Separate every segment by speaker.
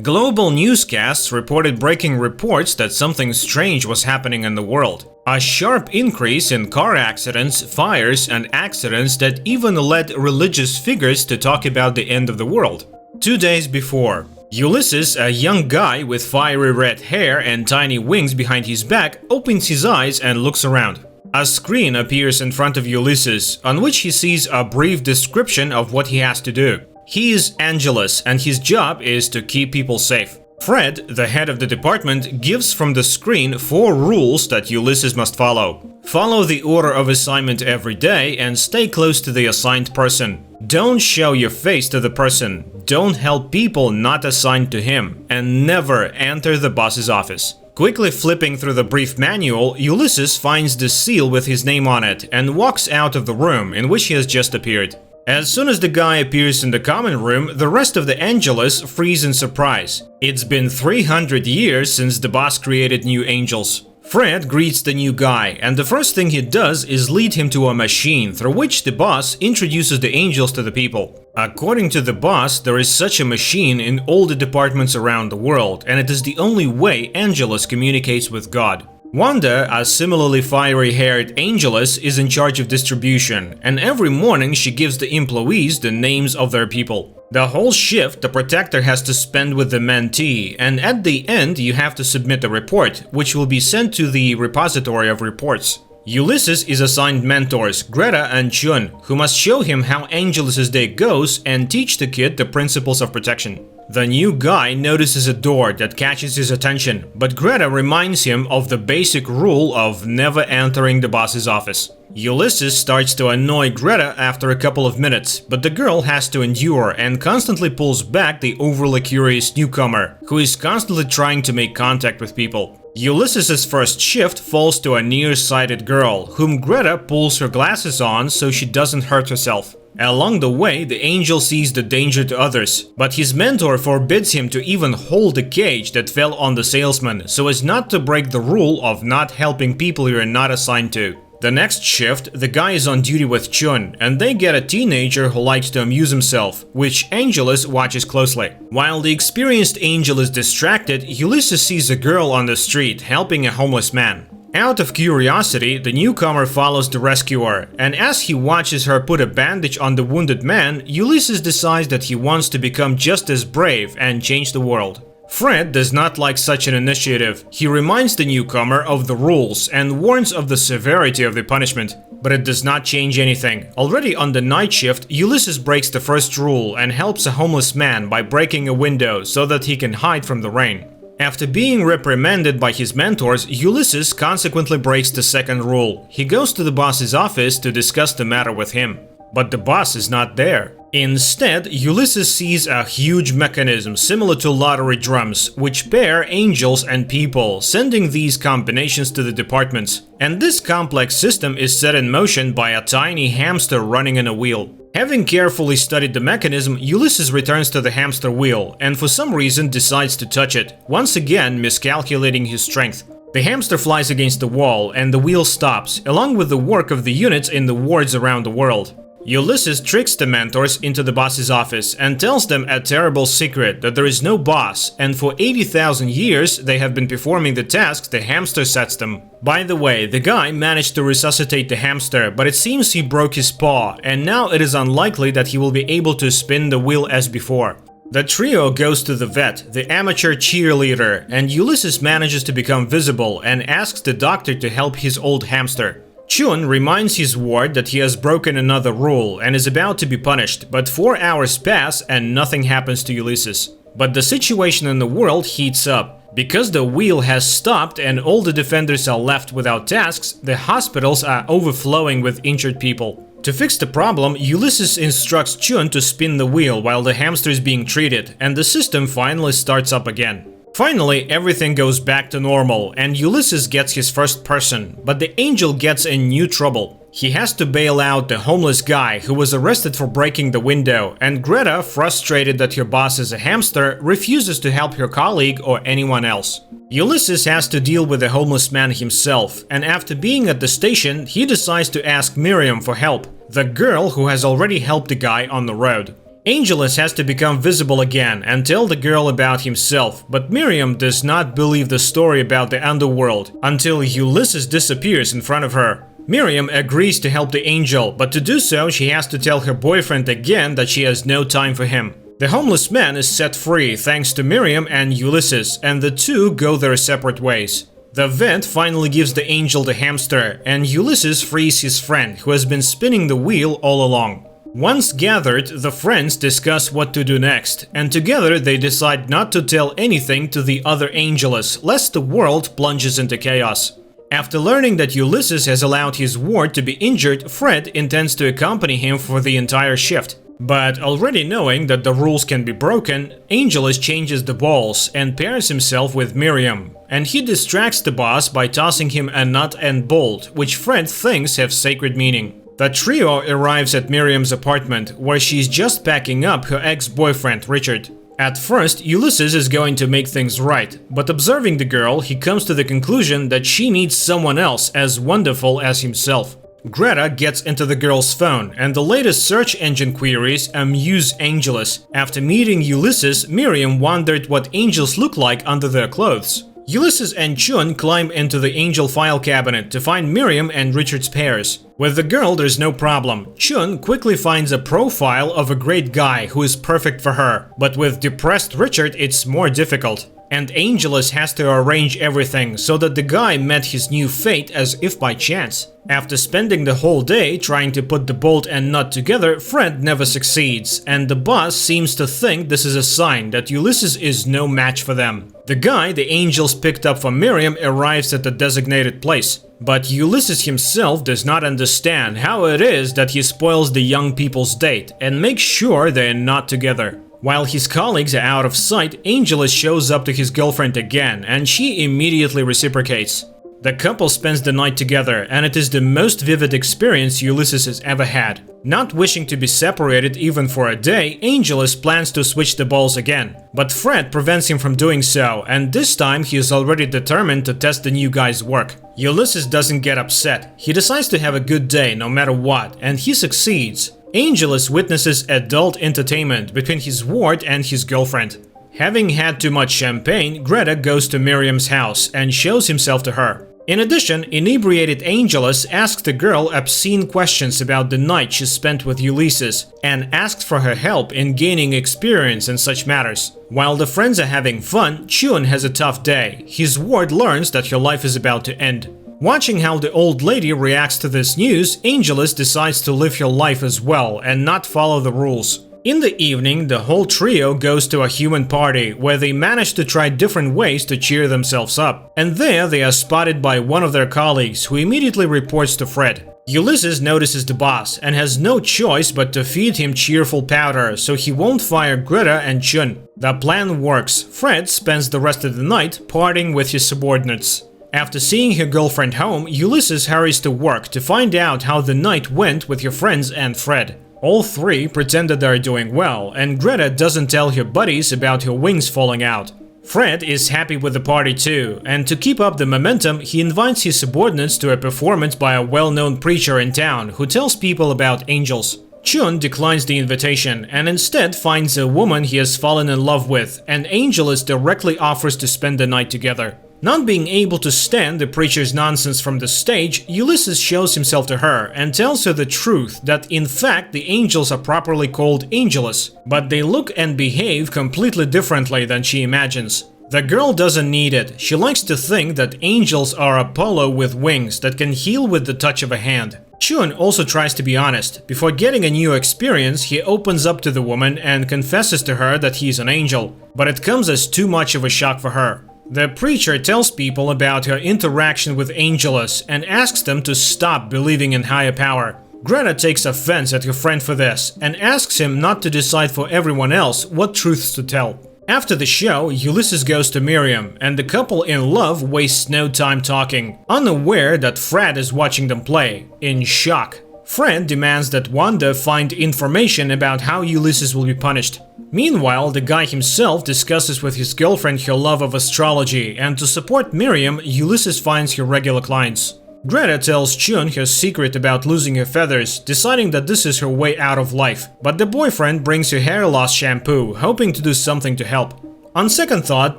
Speaker 1: Global newscasts reported breaking reports that something strange was happening in the world. A sharp increase in car accidents, fires, and accidents that even led religious figures to talk about the end of the world. 2 days before, Ulysses, a young guy with fiery red hair and tiny wings behind his back, opens his eyes and looks around. A screen appears in front of Ulysses, on which he sees a brief description of what he has to do. He is Angelus, and his job is to keep people safe. Fred, the head of the department, gives from the screen 4 rules that Ulysses must follow. Follow the order of assignment every day and stay close to the assigned person. Don't show your face to the person. Don't help people not assigned to him. And never enter the boss's office. Quickly flipping through the brief manual, Ulysses finds the seal with his name on it and walks out of the room in which he has just appeared. As soon as the guy appears in the common room, the rest of the Angelus freeze in surprise. It's been 300 years since the boss created new angels. Fred greets the new guy, and the first thing he does is lead him to a machine through which the boss introduces the angels to the people. According to the boss, there is such a machine in all the departments around the world, and it is the only way Angelus communicates with God. Wanda, a similarly fiery-haired Angelus, is in charge of distribution, and every morning she gives the employees the names of their people. The whole shift the Protector has to spend with the mentee, and at the end you have to submit a report, which will be sent to the repository of reports. Ulysses is assigned mentors, Greta and Chun, who must show him how Angelus's day goes and teach the kid the principles of protection. The new guy notices a door that catches his attention, but Greta reminds him of the basic rule of never entering the boss's office. Ulysses starts to annoy Greta after a couple of minutes, but the girl has to endure and constantly pulls back the overly curious newcomer, who is constantly trying to make contact with people. Ulysses' first shift falls to a nearsighted girl, whom Greta pulls her glasses on so she doesn't hurt herself. Along the way, the angel sees the danger to others, but his mentor forbids him to even hold the cage that fell on the salesman so as not to break the rule of not helping people you are not assigned to. The next shift, the guy is on duty with Chun, and they get a teenager who likes to amuse himself, which Angelus watches closely. While the experienced angel is distracted, Ulysses sees a girl on the street helping a homeless man. Out of curiosity, the newcomer follows the rescuer, and as he watches her put a bandage on the wounded man, Ulysses decides that he wants to become just as brave and change the world. Fred does not like such an initiative. He reminds the newcomer of the rules and warns of the severity of the punishment. But it does not change anything. Already on the night shift, Ulysses breaks the first rule and helps a homeless man by breaking a window so that he can hide from the rain. After being reprimanded by his mentors, Ulysses consequently breaks the second rule. He goes to the boss's office to discuss the matter with him. But the boss is not there. Instead, Ulysses sees a huge mechanism similar to lottery drums, which pair angels and people, sending these combinations to the departments. And this complex system is set in motion by a tiny hamster running in a wheel. Having carefully studied the mechanism, Ulysses returns to the hamster wheel and for some reason decides to touch it, once again miscalculating his strength. The hamster flies against the wall and the wheel stops, along with the work of the units in the wards around the world. Ulysses tricks the mentors into the boss's office and tells them a terrible secret that there is no boss, and for 80,000 years they have been performing the tasks the hamster sets them. By the way, the guy managed to resuscitate the hamster, but it seems he broke his paw, and now it is unlikely that he will be able to spin the wheel as before. The trio goes to the vet, the amateur cheerleader, and Ulysses manages to become visible and asks the doctor to help his old hamster. Chun reminds his ward that he has broken another rule and is about to be punished, but 4 hours pass and nothing happens to Ulysses. But the situation in the world heats up. Because the wheel has stopped and all the defenders are left without tasks, the hospitals are overflowing with injured people. To fix the problem, Ulysses instructs Chun to spin the wheel while the hamster is being treated, and the system finally starts up again. Finally, everything goes back to normal, and Ulysses gets his first person, but the angel gets in new trouble. He has to bail out the homeless guy who was arrested for breaking the window, and Greta, frustrated that her boss is a hamster, refuses to help her colleague or anyone else. Ulysses has to deal with the homeless man himself, and after being at the station, he decides to ask Miriam for help, the girl who has already helped the guy on the road. Angelus has to become visible again and tell the girl about himself, but Miriam does not believe the story about the underworld until Ulysses disappears in front of her. Miriam agrees to help the angel, but to do so she has to tell her boyfriend again that she has no time for him. The homeless man is set free thanks to Miriam and Ulysses, and the two go their separate ways. The vet finally gives the angel the hamster, and Ulysses frees his friend, who has been spinning the wheel all along. Once gathered, the friends discuss what to do next, and together they decide not to tell anything to the other Angelus, lest the world plunges into chaos. After learning that Ulysses has allowed his ward to be injured, Fred intends to accompany him for the entire shift. But already knowing that the rules can be broken, Angelus changes the balls and pairs himself with Miriam, and he distracts the boss by tossing him a nut and bolt, which Fred thinks have sacred meaning. The trio arrives at Miriam's apartment, where she's just packing up her ex-boyfriend Richard. At first, Ulysses is going to make things right, but observing the girl, he comes to the conclusion that she needs someone else as wonderful as himself. Greta gets into the girl's phone, and the latest search engine queries amuse Angelus. After meeting Ulysses, Miriam wondered what angels look like under their clothes. Ulysses and Chun climb into the angel file cabinet to find Miriam and Richard's pairs. With the girl there's no problem. Chun quickly finds a profile of a great guy who is perfect for her, but with depressed Richard it's more difficult. And Angelus has to arrange everything so that the guy met his new fate as if by chance. After spending the whole day trying to put the bolt and nut together, Fred never succeeds, and the boss seems to think this is a sign that Ulysses is no match for them. The guy the angels picked up for Miriam arrives at the designated place, but Ulysses himself does not understand how it is that he spoils the young people's date and makes sure they are not together. While his colleagues are out of sight, Angelus shows up to his girlfriend again, and she immediately reciprocates. The couple spends the night together, and it is the most vivid experience Ulysses has ever had. Not wishing to be separated even for a day, Angelus plans to switch the balls again. But Fred prevents him from doing so, and this time he is already determined to test the new guy's work. Ulysses doesn't get upset. He decides to have a good day no matter what, and he succeeds. Angelus witnesses adult entertainment between his ward and his girlfriend. Having had too much champagne, Greta goes to Miriam's house and shows himself to her. In addition, inebriated Angelus asks the girl obscene questions about the night she spent with Ulysses and asks for her help in gaining experience in such matters. While the friends are having fun, Chun has a tough day. His ward learns that her life is about to end. Watching how the old lady reacts to this news, Angelus decides to live her life as well and not follow the rules. In the evening, the whole trio goes to a human party where they manage to try different ways to cheer themselves up. And there they are spotted by one of their colleagues, who immediately reports to Fred. Ulysses notices the boss and has no choice but to feed him cheerful powder so he won't fire Greta and Chun. The plan works. Fred spends the rest of the night partying with his subordinates. After seeing her girlfriend home, Ulysses hurries to work to find out how the night went with her friends and Fred. All three pretend that they are doing well, and Greta doesn't tell her buddies about her wings falling out. Fred is happy with the party too, and to keep up the momentum, he invites his subordinates to a performance by a well-known preacher in town who tells people about angels. Chun declines the invitation and instead finds a woman he has fallen in love with, and Angelus directly offers to spend the night together. Not being able to stand the preacher's nonsense from the stage, Ulysses shows himself to her and tells her the truth that in fact the angels are properly called Angelus, but they look and behave completely differently than she imagines. The girl doesn't need it. She likes to think that angels are Apollo with wings that can heal with the touch of a hand. Chun also tries to be honest. Before getting a new experience, he opens up to the woman and confesses to her that he's an angel, but it comes as too much of a shock for her. The preacher tells people about her interaction with Angelus and asks them to stop believing in higher power. Greta takes offense at her friend for this and asks him not to decide for everyone else what truths to tell. After the show, Ulysses goes to Miriam, and the couple in love wastes no time talking, unaware that Fred is watching them play, in shock. Fred demands that Wanda find information about how Ulysses will be punished. Meanwhile, the guy himself discusses with his girlfriend her love of astrology, and to support Miriam, Ulysses finds her regular clients. Greta tells Chun her secret about losing her feathers, deciding that this is her way out of life, but the boyfriend brings her hair loss shampoo, hoping to do something to help. On second thought,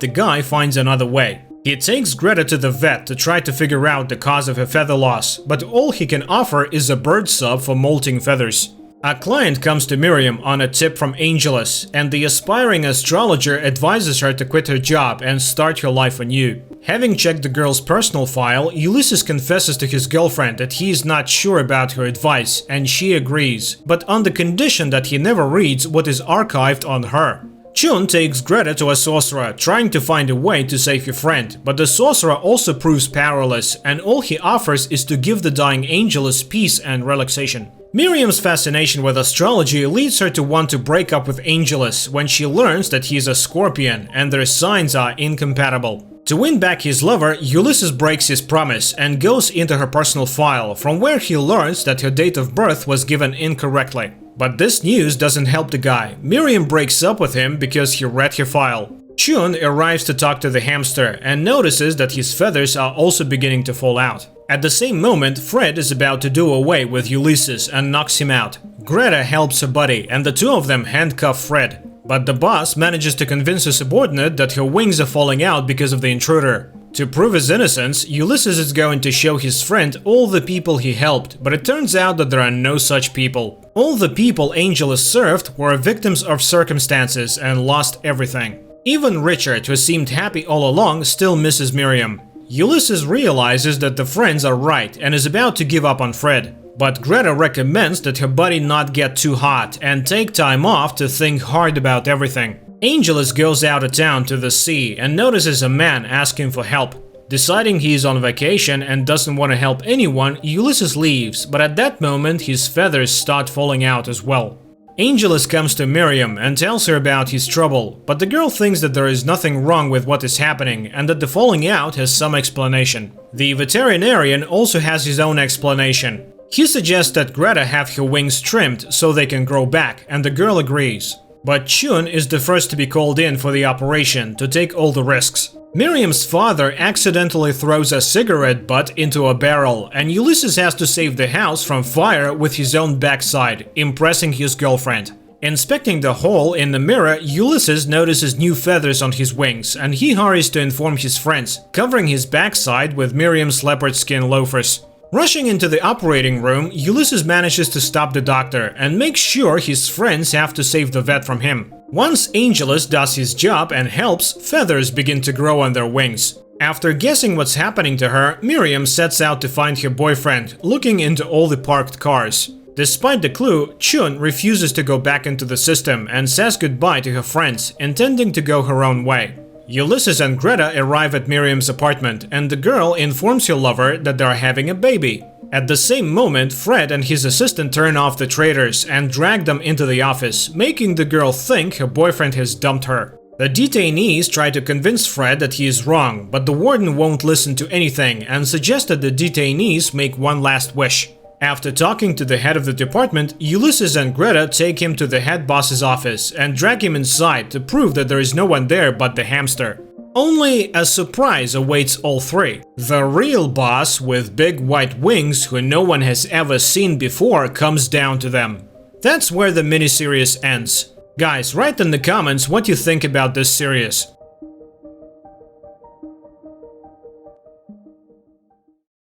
Speaker 1: the guy finds another way. He takes Greta to the vet to try to figure out the cause of her feather loss, but all he can offer is a bird sub for molting feathers. A client comes to Miriam on a tip from Angelus, and the aspiring astrologer advises her to quit her job and start her life anew. Having checked the girl's personal file, Ulysses confesses to his girlfriend that he is not sure about her advice, and she agrees, but on the condition that he never reads what is archived on her. Chun takes Greta to a sorcerer, trying to find a way to save her friend, but the sorcerer also proves powerless, and all he offers is to give the dying Angelus peace and relaxation. Miriam's fascination with astrology leads her to want to break up with Angelus when she learns that he is a Scorpion and their signs are incompatible. To win back his lover, Ulysses breaks his promise and goes into her personal file, from where he learns that her date of birth was given incorrectly. But this news doesn't help the guy. Miriam breaks up with him because he read her file. Chun arrives to talk to the hamster and notices that his feathers are also beginning to fall out. At the same moment, Fred is about to do away with Ulysses and knocks him out. Greta helps her buddy, and the two of them handcuff Fred. But the boss manages to convince her subordinate that her wings are falling out because of the intruder. To prove his innocence, Ulysses is going to show his friend all the people he helped, but it turns out that there are no such people. All the people Angelus served were victims of circumstances and lost everything. Even Richard, who seemed happy all along, still misses Miriam. Ulysses realizes that the friends are right and is about to give up on Fred. But Greta recommends that her buddy not get too hot and take time off to think hard about everything. Angelus goes out of town to the sea and notices a man asking for help. Deciding he is on vacation and doesn't want to help anyone, Ulysses leaves, but at that moment his feathers start falling out as well. Angelus comes to Miriam and tells her about his trouble, but the girl thinks that there is nothing wrong with what is happening and that the falling out has some explanation. The veterinarian also has his own explanation. He suggests that Greta have her wings trimmed so they can grow back, and the girl agrees. But Chun is the first to be called in for the operation to take all the risks. Miriam's father accidentally throws a cigarette butt into a barrel, and Ulysses has to save the house from fire with his own backside, impressing his girlfriend. Inspecting the hole in the mirror, Ulysses notices new feathers on his wings, and he hurries to inform his friends, covering his backside with Miriam's leopard skin loafers. Rushing into the operating room, Ulysses manages to stop the doctor and makes sure his friends have to save the vet from him. Once Angelus does his job and helps, feathers begin to grow on their wings. After guessing what's happening to her, Miriam sets out to find her boyfriend, looking into all the parked cars. Despite the clue, Chun refuses to go back into the system and says goodbye to her friends, intending to go her own way. Ulysses and Greta arrive at Miriam's apartment, and the girl informs her lover that they are having a baby. At the same moment, Fred and his assistant turn off the traitors and drag them into the office, making the girl think her boyfriend has dumped her. The detainees try to convince Fred that he is wrong, but the warden won't listen to anything and suggests that the detainees make one last wish. After talking to the head of the department, Ulysses and Greta take him to the head boss's office and drag him inside to prove that there is no one there but the hamster. Only a surprise awaits all three. The real boss with big white wings who no one has ever seen before comes down to them. That's where the miniseries ends. Guys, write in the comments what you think about this series.